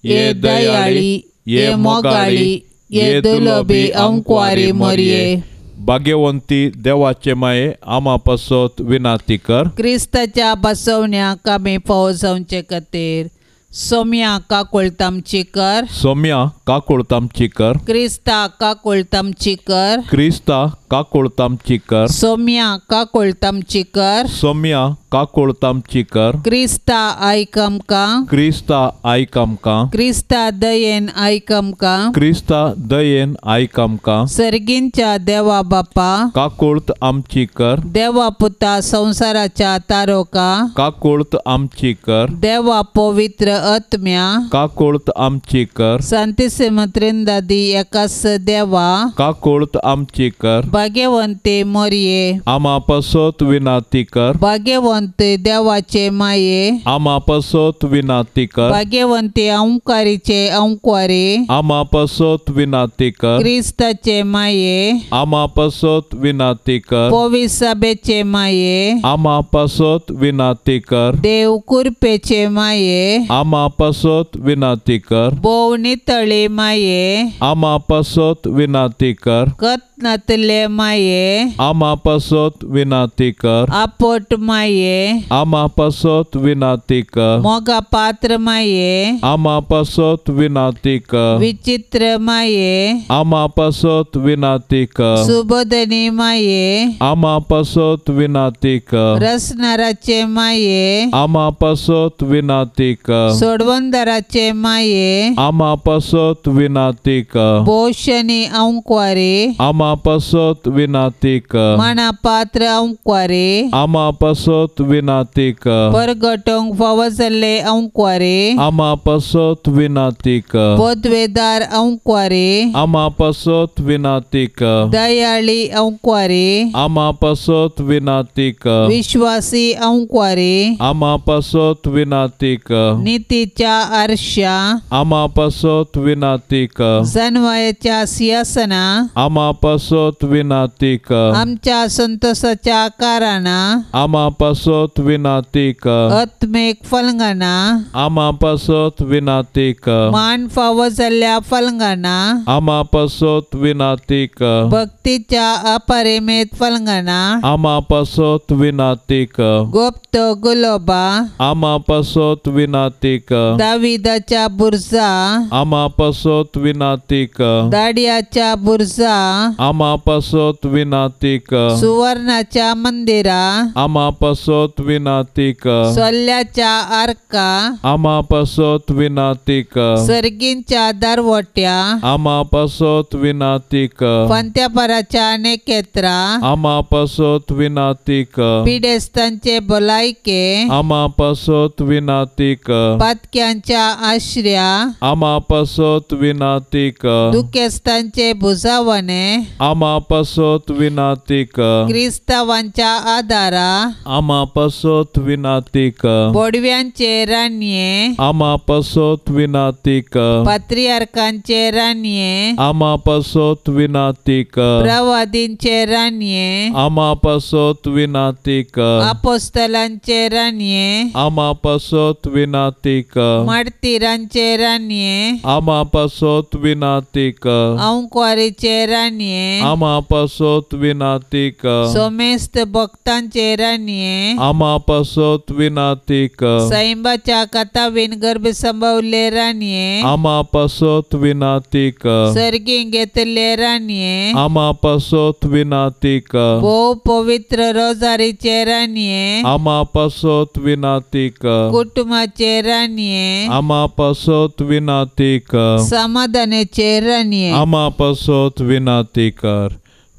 ये दयाळी ये मोगाळी ये दुलोबी अंकुवारी मोरये. भाग्यवंती देवाचे माये आम्हा पासत विनंती कर. क्रिस्ताच्या बसवण्याक आमी फावो जावचे खातीर सोम्या काकुळतामची कर. सोम्या काकुळतामची कर. क्रिस्ता काकुळतामची कर. क्रिस्ता काकोळतामची कर. सौम्या काकोळतामची कर. सौम्या काकोळतामची कर. क्रिस्ता आयक आमकां. क्रिस्ता आयक आमकां. क्रिस्ता दयेन आयक आमकां. क्रिस्ता दयेन आयक आमकां. सर्गींच्या देवा बापा. काकोळत आमची कर. देवा पुता संसाराच्या तारोका. काकोळत आमची कर. देवा पवित्र आत्म्या. काकोळत आमची कर. सांतिसिम त्रिंदादी एकास देवा. काकोळत आमची कर. भाग्यवंते मोरये. आमा पसोत विनाती कर. भाग्यवंते देवाचे माये. आमा पसोत विनाती कर. भाग्यवंते अंकारीचे अंकवारे. आमा पसोत विनाती कर. क्रिस्ताचे माये. आमा पसोत विनाती कर. पवित्र सभेचे माये. आमा पसोत विनाती कर. देव कुरपेचे माये. आमा पसोत विनाती कर. बोव नितळे माये. आमा पसोत विनाती कर. कतनातले माये. आमा पसोत विनाती कर. आपट माये. आमा पसोत विनाती कर. मोगा पात्र माये. आमा पसोत विनाती कर. विचित्र माये. आमा पसोत विनाती कर. सुबोधनी माये. आमा पसोत विनाती कर. रसनाराचे माये. आमा पसोत विनाती कर. सोडवंदराचे माये. आमा पसोत विनाती कर. भोषणी अंकवारे. आमा पसोत विनाती कर. मना पात्र अंकवारे. आमा पसोत विनाती कर. परगटोंक फावजल्ले अंकवारे. आमा पसोत विनाती कर. बोधवेदार अंकवारे. आमा पसोत विनाती कर. दयाळी अंकवारे. आमा पसोत विनाती कर. विश्वासी अंकवारे. आमा पसोत विनाती कर. नीतीच्या आरशा. आमा पसोत विनाती कर. जन्मयाच्या सिंहासना. आमा पसोत विनाती कर. आमच्या संतोषाच्या कारणा. आमा पसोत विनाती कर. आत्मिक फलंगना. आमा पसोत विनाती कर. मान फावजल्ल्या फलंगना. आमा पसोत विनाती कर. भक्तीच्या अपरिमित फलंगना. आमा पसोत विनाती कर. गुप्त गुलोबा. आमा पसोत विनाती कर. दाविदाच्या बुरजा. आमा पसोत विनाती कर. दाडियाच्या बुरजा. आमा पसोत विनाती कर. सुवर्णाच्या मंदिरा. आमा पसोत विनाती कर. सोल्ल्याच्या आर्का. आमा पसोत विनाती कर. सर्गींच्या दारवट्या. आमा पसोत विनाती कर. पंत्यापराच्या नेकेत्रा. आमा पसोत विनाती कर. पिडेस्तांचे भलायके. आमा पसोत विनाती कर. पातक्यांच्या आश्र्या. आमा पसोत विनाती कर. दुखेस्तांचे भुजावणे. आमा पसोत विनाती कर. क्रिस्तावांच्या आदारा. आमा पसोत विनाती कर. बोडव्यांचे रान्ये. आमा पसोत विनाती कर. पात्रियार्कांचे रान्ये. आमा पसोत विनाती कर. प्रवादींचे रान्ये. आमा पसोत विनाती कर. अपोस्तलांचे रान्ये. आमा पसोत विनाती कर. मार्तिरांचे रान्ये. आमा पसोत विनाती कर. अंकवारीचे रान्ये. आमा पसोत विनाती कर. सोमेस्त भक्तांचे रान्ये. आमा पसोत विनाती कर. सैंबाच्या कथावीन गर्भ संभवले रान्ये. आमा पसोत विनाती कर. सर्गीं घेतले रान्ये. आमा पसोत विनाती कर. भोव पवित्र रोजारीचे रान्ये. आमा पसोत विनाती कर. कुटुंबाचे रान्ये. आमा पसोत विनाती कर. समाधानाचे रान्ये. आमा पसोत विनाती कर.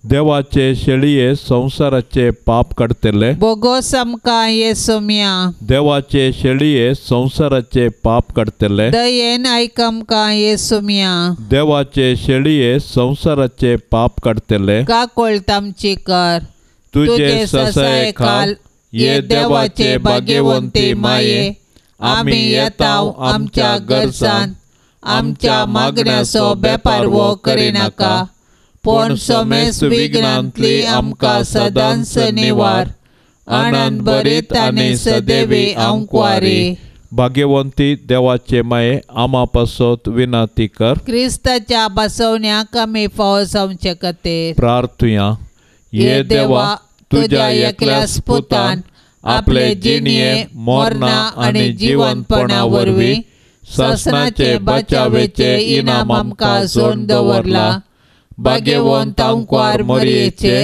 देवाचे शेळये संसाराचे पाप काडतले. बोगोस आमकां येसुम्या. देवाचे शेळये संसाराचे पाप काडतले. दयेन आयक आमकां येसुम्या. देवाचे शेळये संसाराचे पाप काडतले. काकोळतामची कर. तुझे ससाय खाल ये देवाचे भाग्यवंती माये. आमी येताव आमच्या गरजान. आमच्या मागण्याचो बेपार वो करिनाका. पण सोमेस विघ्नांतली आमकां सदांच निवार. आनंद भरीत आनी सदैवी अंकवारी. भाग्यवंती देवाचे माये आमा पसोत विनाती कर. क्रिस्ताच्या बसवण्याक आमी फावो जावचे खातीर प्रार्थुया. ये देवा तुझ्या एकल्याच पुतान आपले जिणये मरणा आनी जीवनपणा वरवीं ससनाचे बचावेचे इनाम आमकां जोड दवरला. भाग्यवंत आंकवार मरियेचे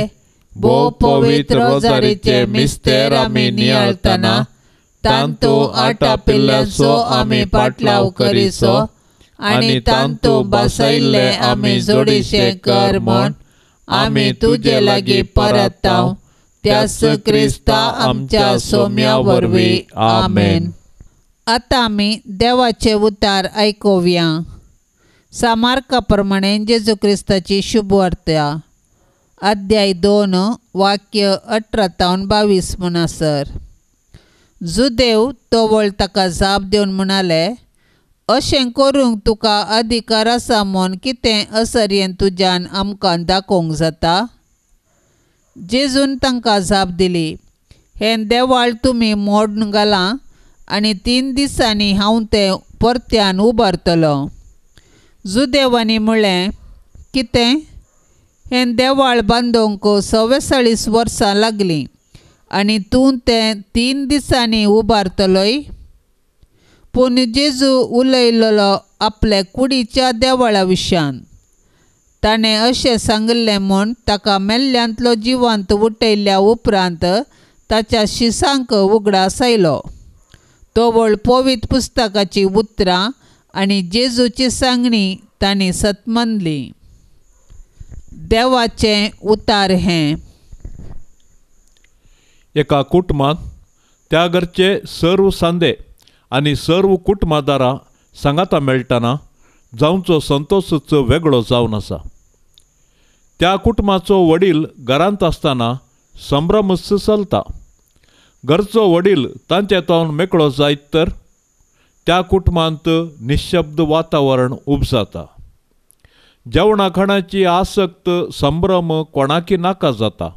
भोव पवित्र रोजारीचे मिस्तेर आमी नियाळतना तांतू आटा पिल्ल्याचो आमी पाटलाव करिसो आनी तांतू बसयल्ले आमी जोडीशे कर म्हण आमी तुजे लागीं परताव त्यास क्रिस्ता आमच्या सोम्या वरवीं आमेन. आतां आमी देवाचे उतार आयकुया. सामार्का प्रमाणे जेजू क्रिस्ताची शुभ वार्ता अध्याय 2 वाक्य 18-22 म्हणसर. जुदेव तोवळ ताका जाप दिवन म्हणाले, अशें करूंक तुका अधिकार आसा म्हूण कितें असर्येन तुज्यान आमकां दाखोवंक जाता? जेजून तांकां जाप दिली, हें देवाळ तुमी मोडून घाला आनी 3 दिसांनी हांव तें परत्यान उबारतलो. जुदेवांनी म्हणलें, कितें? हें देवाळ बांदूंक 44 वर्सां लागलीं आनी तूं तें 3 दिसांनी उबारतलोय? पूण जेजू उलयलो आपल्या कुडीच्या देवाळा विशयान. ताणें अशें सांगलें म्हूण ताका मेल्ल्यांतलो जिवंत उठयल्या उपरांत ताच्या शिसांक उगडास आयलो. तोवळ पवित्र पुस्तकाची उतरां आनी जेजूची सांगणी तांणी सतमनली. देवाचें उतार हें. एका कुटुंबांत त्या घरचे सर्व सांदे आनी सर्व कुटुंबदारां सांगाता मेळटना जावचो संतोषच वेगळो जावन आसा. त्या कुटुंबाचो वडील घरांत आसतना संभ्रमच चलता. घरचो वडील तांचे तोंड मेकळो जायत तर त्या कुटुंबांत निशब्द वातावरण उपजाता. जेवणा खाणाची आसक्त संभ्रम कोणाकी नाका जाता.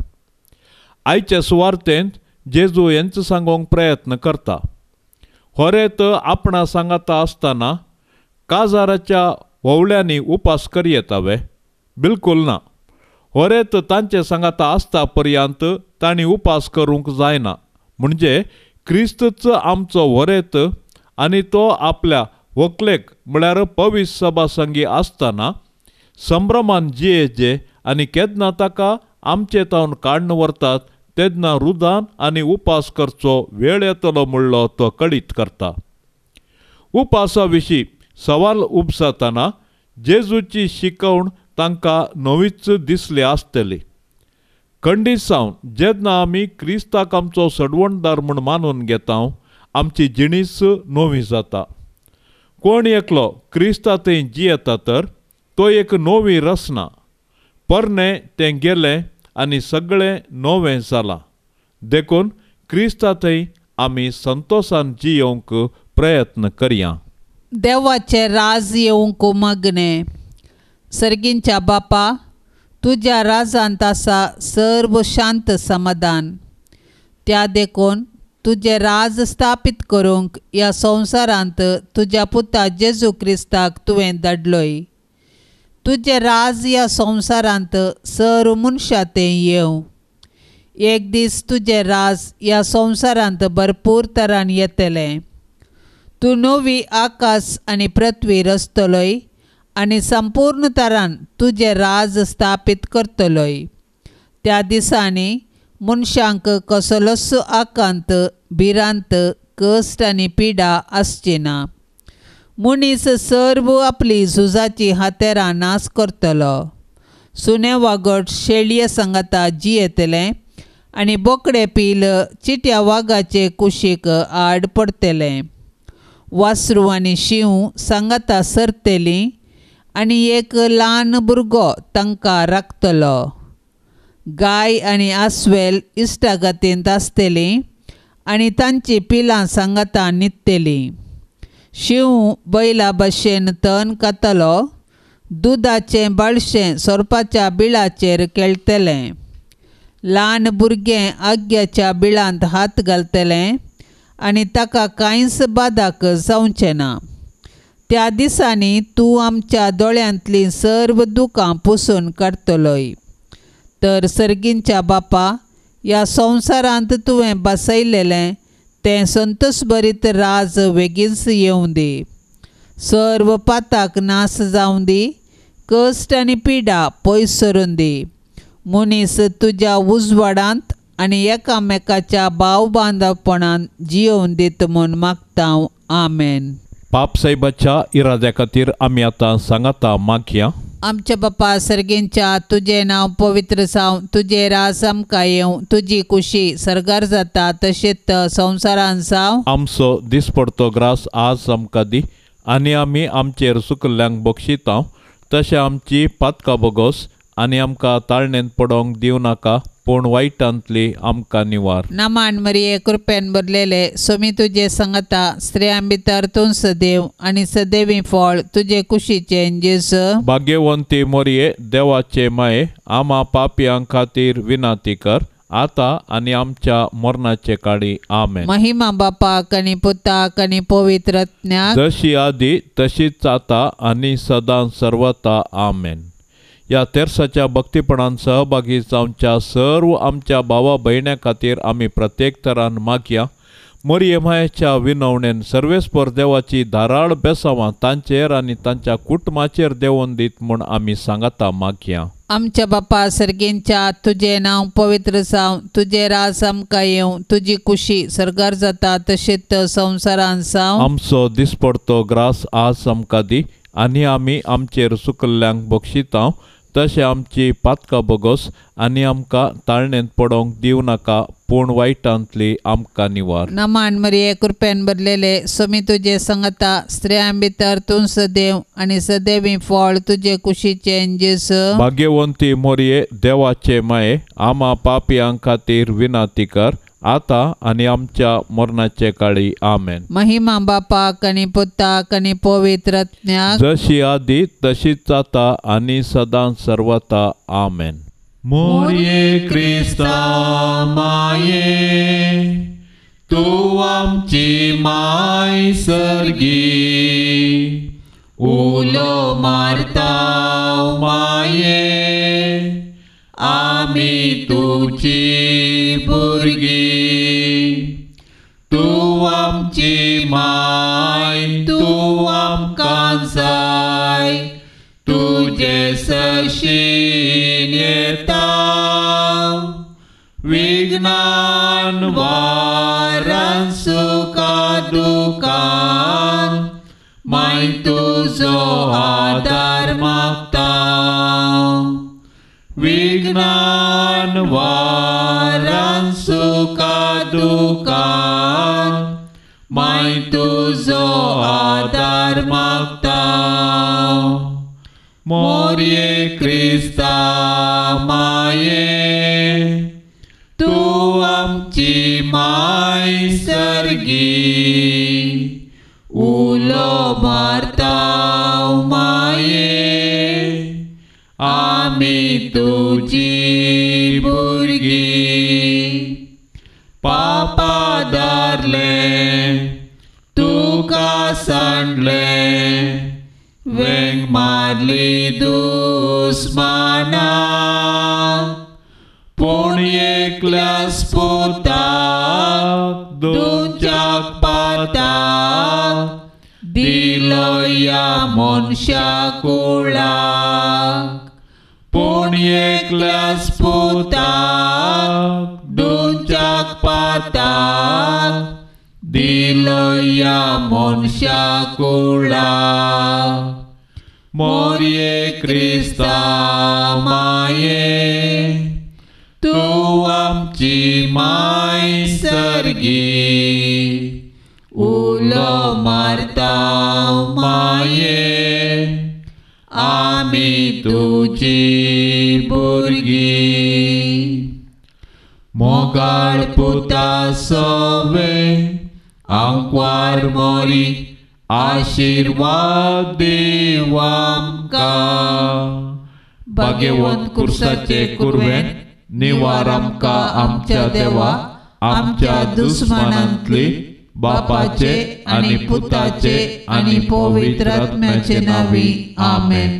आयचे सुवार्तेंत जेजू हेंच सांगोंक प्रयत्न करता. होरेत आपणा सांगाता आसतना काजाराच्या व्हवल्यांनी उपास करियेतावे? बिलकुल ना. होरेत तांचे सांगाता आसता पर्यंत तांणी उपास करूंक जायना. म्हणजे क्रिस्तच आमचो व्हरेत आनी तो आपल्या व्हंकलेक म्हळ्यार पवित्र सभा संगी आसतना संभ्रमान जियेजे आनी केदना ताका आमचे तावन काडून व्हरतात तेदना रुदान आनी उपास करचो वेळ येतलो म्हणलो तो कळीत करता. उपासा विशीं सवाल उपसतना जेजूची शिकवण तांकां नवीच दिसली आसतली. खंडीत सावन जेन्ना आमी क्रिस्ताक आमचो सडवणदार म्हूण मानून घेता आमची जिणीच नवी जाता. कोण एकलो क्रिस्ता थंय जियेता तर तो एक नवी रचना. परने तें गेलें आनी सगळें नवें जालां. देखून क्रिस्ता थंय आमी संतोशान जियोंक प्रयत्न करया. देवाचें राज येवंक मागणें. सर्गींच्या बापा, तुज्या राजांत आसा सर्व शांत समाधान. त्या देखून तुजें राज स्थापीत करूंक ह्या संवसारांत तुज्या पुता जेजू क्रिस्ताक तुवें धाडलोय. तुजें राज ह्या संवसारांत सर्व मनशां तें येवं. एक दीस तुजें राज ह्या संवसारांत भरपूर तरान येतलें. तूं नवी आकाश आनी पृथ्वी रचतलोय आनी संपूर्ण तरान तुजें राज स्थापीत करतलोय. त्या दिसांनी मनशांक कसलोच आकांत, भिरांत, कश्ट आनी पिडा आसची ना. मनीस सर्व आपली झुजाची हातेरां नाश करतलो. सुणे वागड शेळये सांगाता जियेतलें आनी बोकडे पील चिट्या वागाचे कुशीक आड पडतलें. वासरू आनी शिव सांगाता सरतलीं आनी एक ल्हान भुरगो तांकां राखतलो. गाय आनी आस्वेल इश्टागतींत आसतलीं आनी तांची पिलां सांगाता न्हिदतलीं. शिव बैला भशेन तण खातलो. दुदाचें बाळशें सोरपाच्या बिळाचेर खेळटलें. ल्हान भुरगें आग्याच्या बिळांत हात घालतलें आनी ताका कांयच बादाक जावचें ना. त्या दिसांनी तूं आमच्या दोळ्यांतलीं सर्व दुखां पुसून काडतलोय. तर सर्गींच्या बापा, ह्या संवसारांत तुवें बसयलेलें तें संतोशभरीत राज बेगीनच येवं दी. सर्व पाताक नाश जावं दी. कश्ट आनी पिडा पयस सरून दी. मनीस तुज्या उजवाडांत आनी एकामेकाच्या भाव बांदवपणान जियोवन दित म्हूण मागता हांव. आमेन. पाप साहेबाच्या इराद्या खातीर आमी आतां सांगाता मागया. आमच्या बापा सर्गेंच्या तुजें नांव पवित्र जावं, तुजें राज आमकां येवं, तुजी कुशी सर्गार जाता तशेंच संवसारान जावं. आमचो दिसपडतो ग्रास आज आमकां दी आनी आमी आमचेर चुकल्ल्यांक बक्षितांव तशें आमची पातकां बोगोस आनी आमकां ताळणेंत पडोंक दिवं नाका पूण वायटांतली आमकां निवार. नमान मरिये कृपेन भरलेले सोमी तुजे सांगता स्त्रियां भितर तूं सदैव आनी सदैवी फळ तुजे कुशीचें जेजू. भाग्यवंती मोरये देवाचे माये आमा पापयां खातीर विनाती कर आतां आनी आमच्या मरणाचे काळी. आमेन. महिमा बापाक आनी पुताक आनी पवित्र आत्म्याक जशी आदी तशीच आता आनी सदां सर्वता. आमेन. या तेर्साच्या भक्तीपणान सहभागी जावच्या सर्व आमच्या भावा भयण्यां खातीर आमी प्रत्येक तरान मागया. मोरये मायेच्या विनवणेन सर्वेस्पर देवाची धाराळ बेसांवां तांचेर आनी तांच्या कुटुंबाचेर देंवोवन दीत म्हूण आमी सांगता मागया. आमच्या बापा सर्गेंच्या तुजें नांव पवित्र जावं, तुजें राज आमकां येवं, तुजी कुशी सर्गार जाता तशेंच संवसारान जावं. आमचो दिसपडतो ग्रास आज आमकां दी आनी आमी आमचेर चुकल्ल्यांक बक्षितांव तशें आमची पातकां बोगोस आनी आमकां ताळणेंत पडोंक दिवं नाका पूण वायटांतली आमकां निवार. नमान मरिये कृपेन भरलेले सोमी तुजे सांगता स्त्रियां भितर तूं सदैव आनी सदैवी फळ तुजे कुशीचें जेजू. भाग्यवंती मोरये देवाचे माये आमा पापयां खातीर विनाती कर आतां आनी आमच्या मरणाचे काळी. आमेन. महिमा बापाक आनी पुताक आनी पवित्र आत्म्याक जशी आदी तशीच आता आनी सदां सर्वता. आमेन. मोरये क्रिस्ता माये तूं आमची माय सर्गी उलो मारता माये आमी तुजी भुरगी. तूं आमची माय तूं आमकां जाय तुजे सशीन येता विघ्नान वारान सुखा दुखान माय तुजो आदार मागता. विघ्नान वारान सुखा दुखान माय तुजो आदार मागता. मोरये क्रिस्ता माये तूं आमची माय सर्गी उलो मारता माये आमी तुजी भुरगी. पापा दारले तुका सांडले वेंग मारली दुस्माना पूण एकल्यास पुताक दुजाक पाताक दिलो या मनशा कुळाक. पूण एकल्यास पुताक दुजाक पाताक दिलो या मनशा कुळाक. मोरये क्रिस्ता माये तूं आमची माय सर्गी उलो मारता माये आमी तुजी भुरगी. मोगाळ पुता सोवे आंकवार मोरी आशीर्वाद दिव आमकां. भाग्यवंत कुर्साचे कुरवेन निवार आमकां आमच्या देवा आमच्या दुस्मानांतली बापाचे आनी पुताचे आनी पवित्र आत्म्याचे नांवी. आमेन.